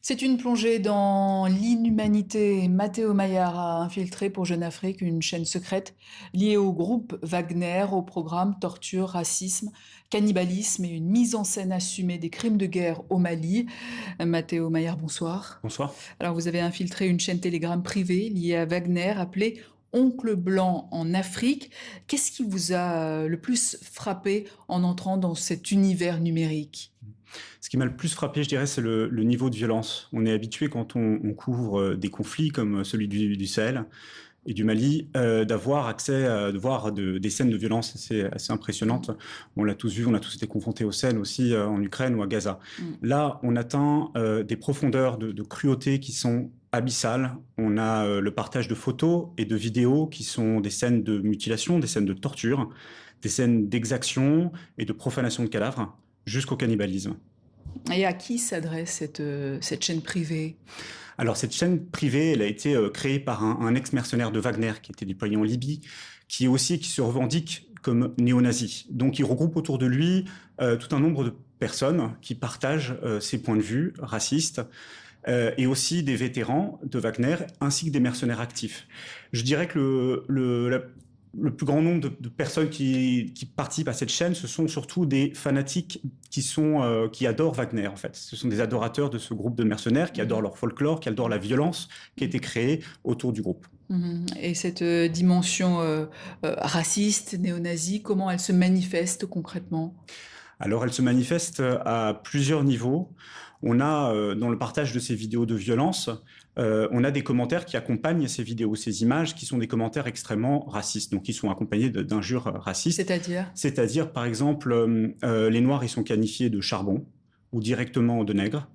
C'est une plongée dans l'inhumanité. Matteo Maillard a infiltré pour Jeune Afrique une chaîne secrète liée au groupe Wagner, au programme torture, racisme, cannibalisme et une mise en scène assumée des crimes de guerre au Mali. Matteo Maillard, bonsoir. Bonsoir. Alors vous avez infiltré une chaîne Telegram privée liée à Wagner appelée Oncle Blanc en Afrique. Qu'est-ce qui vous a le plus frappé en entrant dans cet univers numérique? Ce qui m'a le plus frappé, je dirais, c'est le niveau de violence. On est habitué quand on couvre des conflits comme celui du Sahel et du Mali, d'avoir accès, de voir des scènes de violence assez impressionnantes. On l'a tous vu, on a tous été confrontés aux scènes aussi en Ukraine ou à Gaza. Mm. Là, on atteint des profondeurs de cruauté qui sont abyssales. On a le partage de photos et de vidéos qui sont des scènes de mutilation, des scènes de torture, des scènes d'exaction et de profanation de cadavres, jusqu'au cannibalisme. Et à qui s'adresse cette chaîne privée? Alors cette chaîne privée, elle a été créée par un ex-mercenaire de Wagner qui était déployé en Libye, qui se revendique comme néo-nazi. Donc il regroupe autour de lui tout un nombre de personnes qui partagent ses points de vue racistes et aussi des vétérans de Wagner ainsi que des mercenaires actifs. Je dirais que le plus grand nombre de personnes qui participent à cette chaîne, ce sont surtout des fanatiques qui adorent Wagner en fait. Ce sont des adorateurs de ce groupe de mercenaires qui adorent leur folklore, qui adorent la violence qui a été créée autour du groupe. Mhm. Et cette dimension raciste, néo-nazie, comment elle se manifeste concrètement? Alors elle se manifeste à plusieurs niveaux. On a dans le partage de ces vidéos de violence, on a des commentaires qui accompagnent ces vidéos, ces images, qui sont des commentaires extrêmement racistes, donc qui sont accompagnés d'injures racistes. C'est-à-dire? C'est-à-dire, par exemple, les Noirs, ils sont qualifiés de charbon ou directement de nègres.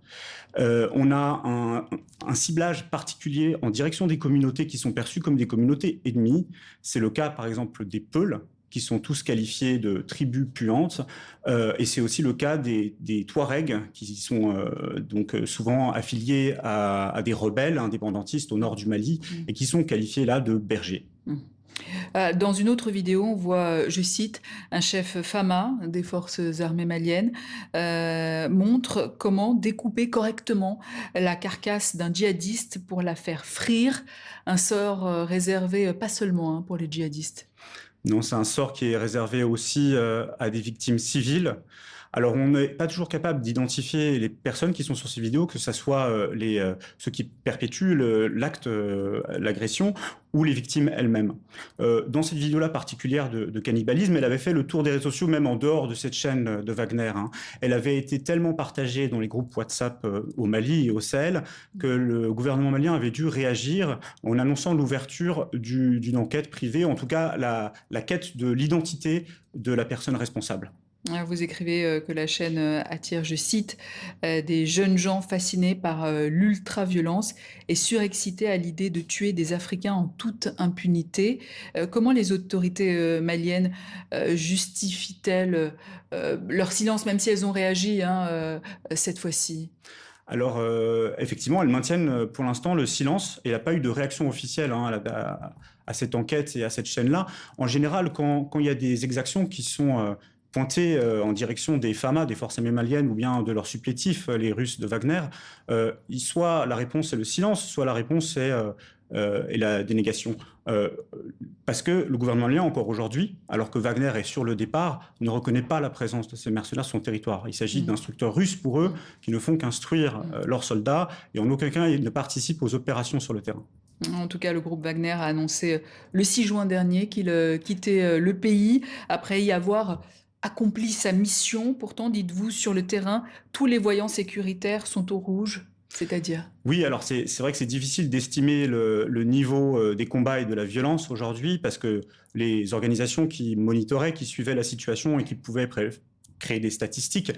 On a un ciblage particulier en direction des communautés qui sont perçues comme des communautés ennemies. C'est le cas, par exemple, des Peuls, qui sont tous qualifiés de tribus puantes, et c'est aussi le cas des Touaregs, qui sont donc souvent affiliés à des rebelles indépendantistes au nord du Mali, et qui sont qualifiés là de bergers. Mhm. Dans une autre vidéo, on voit, je cite, un chef Fama des forces armées maliennes montre comment découper correctement la carcasse d'un djihadiste pour la faire frire, un sort réservé pas seulement pour les djihadistes. Non, c'est un sort qui est réservé aussi à des victimes civiles. Alors, on n'est pas toujours capable d'identifier les personnes qui sont sur ces vidéos, que ce soit ceux qui perpétuent l'acte, l'agression, ou les victimes elles-mêmes. Dans cette vidéo-là particulière de cannibalisme, elle avait fait le tour des réseaux sociaux, même en dehors de cette chaîne de Wagner, hein. Elle avait été tellement partagée dans les groupes WhatsApp au Mali et au Sahel que le gouvernement malien avait dû réagir en annonçant l'ouverture d'une enquête privée, en tout cas la quête de l'identité de la personne responsable. Vous écrivez que la chaîne attire, je cite, des jeunes gens fascinés par l'ultra-violence et surexcités à l'idée de tuer des Africains en toute impunité. Comment les autorités maliennes justifient-elles leur silence, même si elles ont réagi cette fois-ci? Alors, effectivement, elles maintiennent pour l'instant le silence et il n'y a pas eu de réaction officielle hein, à cette enquête et à cette chaîne-là. En général, quand il y a des exactions qui sont pointées en direction des FAMA, des forces armées maliennes, ou bien de leurs supplétifs, les Russes de Wagner, soit la réponse est le silence, soit la réponse est la dénégation. Parce que le gouvernement malien, encore aujourd'hui, alors que Wagner est sur le départ, ne reconnaît pas la présence de ces mercenaires sur son territoire. Il s'agit d'instructeurs russes pour eux qui ne font qu'instruire leurs soldats et en aucun cas ils ne participent aux opérations sur le terrain. En tout cas, le groupe Wagner a annoncé le 6 juin dernier qu'il quittait le pays après y avoir accompli sa mission. Pourtant, dites-vous, sur le terrain, tous les voyants sécuritaires sont au rouge, c'est-à-dire? Oui, alors c'est vrai que c'est difficile d'estimer le niveau des combats et de la violence aujourd'hui parce que les organisations qui monitoraient, qui suivaient la situation et qui pouvaient créer des statistiques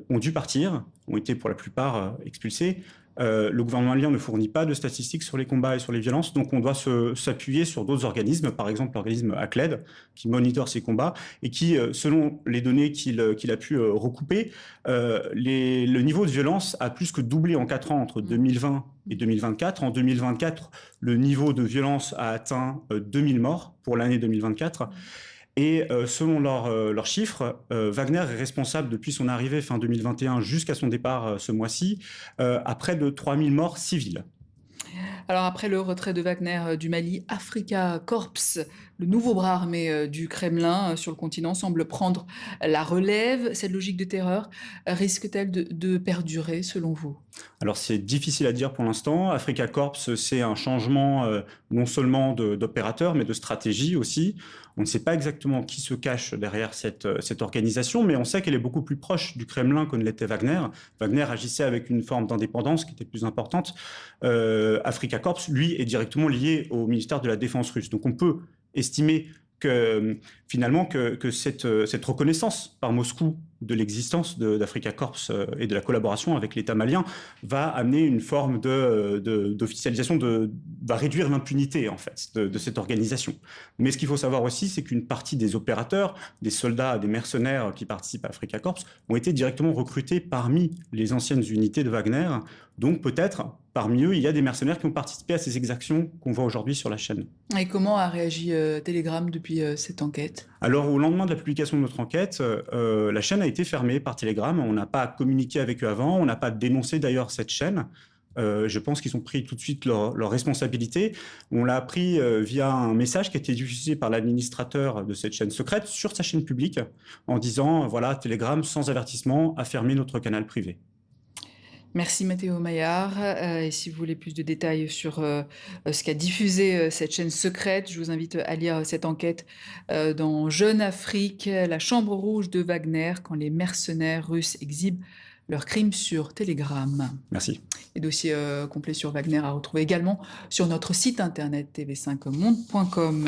ont dû partir, ont été pour la plupart expulsés. Le gouvernement malien ne fournit pas de statistiques sur les combats et sur les violences, donc on doit s'appuyer sur d'autres organismes, par exemple l'organisme ACLED, qui monitore ces combats et qui, selon les données qu'il a pu recouper, le niveau de violence a plus que doublé en 4 ans entre 2020 et 2024. En 2024, le niveau de violence a atteint 2000 morts pour l'année 2024. Et selon leurs chiffres, Wagner est responsable depuis son arrivée fin 2021 jusqu'à son départ ce mois-ci, à près de 3000 morts civils. Alors après le retrait de Wagner du Mali, Africa Corps, le nouveau bras armé du Kremlin sur le continent, semble prendre la relève. Cette logique de terreur risque-t-elle de perdurer selon vous? Alors c'est difficile à dire pour l'instant. Africa Corps, c'est un changement non seulement d'opérateur, mais de stratégie aussi. On ne sait pas exactement qui se cache derrière cette organisation, mais on sait qu'elle est beaucoup plus proche du Kremlin que ne l'était Wagner. Wagner agissait avec une forme d'indépendance qui était plus importante. Africa Corps, lui, est directement lié au ministère de la Défense russe. Donc on peut estimer que finalement que cette reconnaissance par Moscou de l'existence d'Africa Corps et de la collaboration avec l'État malien va amener une forme d'officialisation, va réduire l'impunité en fait de cette organisation. Mais ce qu'il faut savoir aussi, c'est qu'une partie des opérateurs, des soldats, des mercenaires qui participent à Africa Corps ont été directement recrutés parmi les anciennes unités de Wagner. Donc peut-être parmi eux, il y a des mercenaires qui ont participé à ces exactions qu'on voit aujourd'hui sur la chaîne. Et comment a réagi Telegram depuis cette enquête? Alors, au lendemain de la publication de notre enquête, la chaîne a été fermée par Telegram. On n'a pas communiqué avec eux avant, on n'a pas dénoncé d'ailleurs cette chaîne. Je pense qu'ils ont pris tout de suite leur responsabilité. On l'a appris via un message qui a été diffusé par l'administrateur de cette chaîne secrète sur sa chaîne publique en disant, voilà, Telegram, sans avertissement, a fermé notre canal privé. Merci Mathéo Maillard. Et si vous voulez plus de détails sur ce qu'a diffusé cette chaîne secrète, je vous invite à lire cette enquête dans Jeune Afrique, la chambre rouge de Wagner, quand les mercenaires russes exhibent leurs crimes sur Telegram. Merci. Et dossier complet sur Wagner à retrouver également sur notre site internet tv5monde.com.